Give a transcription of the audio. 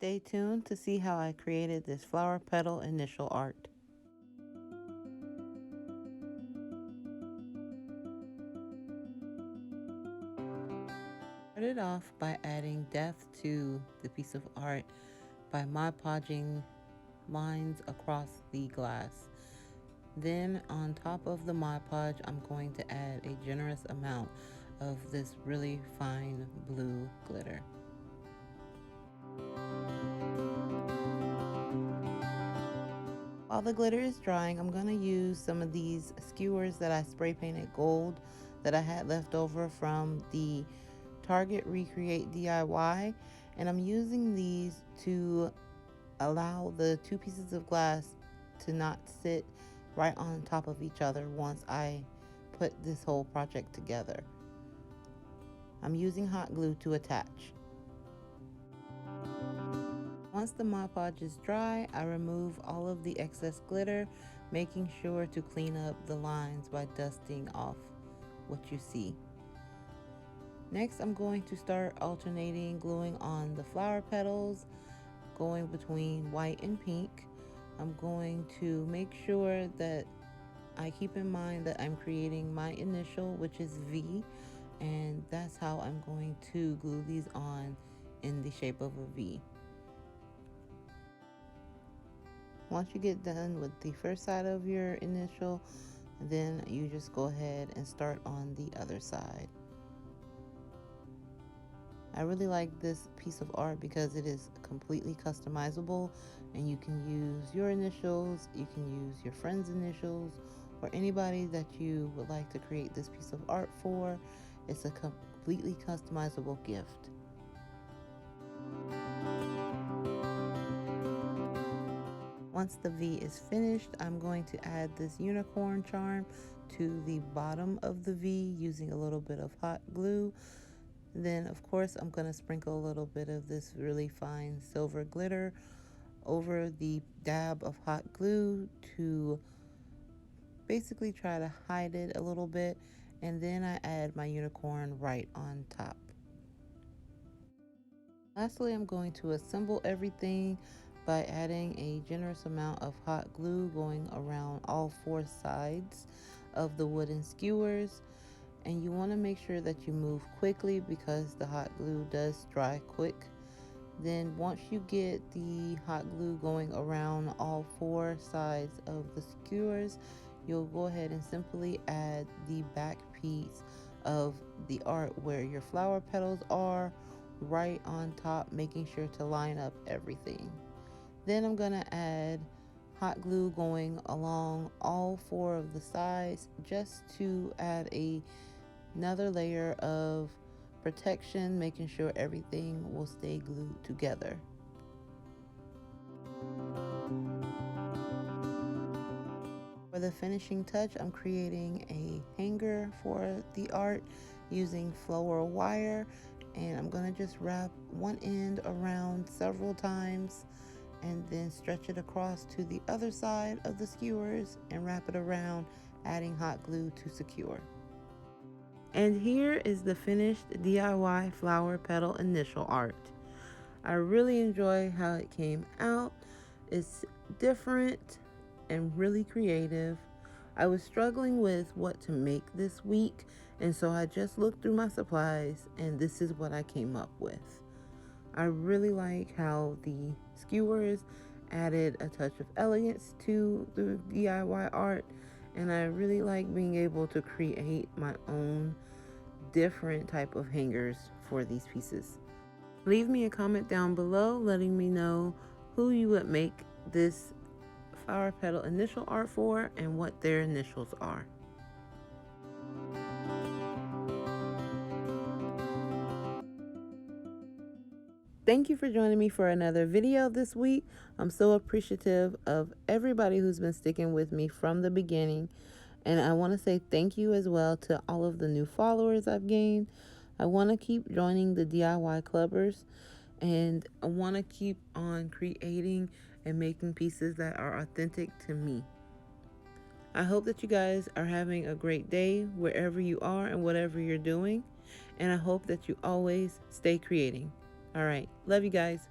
Stay tuned to see how I created this flower petal initial art. Started off by adding depth to the piece of art by Mod Podging lines across the glass. Then on top of the Mod Podge, I'm going to add a generous amount of this really fine blue glitter. While the glitter is drying, I'm going to use some of these skewers that I spray painted gold that I had left over from the Target Recreate DIY, and I'm using these to allow the two pieces of glass to not sit right on top of each other once I put this whole project together. I'm using hot glue to attach. Once the Mod Podge is dry, I remove all of the excess glitter, making sure to clean up the lines by dusting off what you see. Next, I'm going to start alternating gluing on the flower petals, going between white and pink. I'm going to make sure that I keep in mind that I'm creating my initial, which is V, and that's how I'm going to glue these on in the shape of a V. Once you get done with the first side of your initial, then you just go ahead and start on the other side. I really like this piece of art because it is completely customizable, and you can use your initials, you can use your friend's initials, or anybody that you would like to create this piece of art for. It's a completely customizable gift. Once the V is finished, I'm going to add this unicorn charm to the bottom of the V using a little bit of hot glue. Then, of course, I'm going to sprinkle a little bit of this really fine silver glitter over the dab of hot glue to basically try to hide it a little bit. And then I add my unicorn right on top. Lastly, I'm going to assemble everything by adding a generous amount of hot glue going around all four sides of the wooden skewers. And you want to make sure that you move quickly because the hot glue does dry quick. Then once you get the hot glue going around all four sides of the skewers, you'll go ahead and simply add the back piece of the art where your flower petals are right on top, making sure to line up everything. Then I'm going to add hot glue going along all four of the sides just to add another layer of protection, making sure everything will stay glued together. For the finishing touch, I'm creating a hanger for the art using floral wire, and I'm going to just wrap one end around several times and then stretch it across to the other side of the skewers and wrap it around, adding hot glue to secure. And here is the finished DIY flower petal initial art. I really enjoy how it came out. It's different and really creative. I was struggling with what to make this week, and so I just looked through my supplies, and this is what I came up with. I really like how the skewers added a touch of elegance to the DIY art, and I really like being able to create my own different type of hangers for these pieces. Leave me a comment down below letting me know who you would make this flower petal initial art for and what their initials are. Thank you for joining me for another video this week. I'm so appreciative of everybody who's been sticking with me from the beginning. And I want to say thank you as well to all of the new followers I've gained. I want to keep joining the DIY clubbers, and I want to keep on creating and making pieces that are authentic to me. I hope that you guys are having a great day wherever you are and whatever you're doing. And I hope that you always stay creating. All right. Love you guys.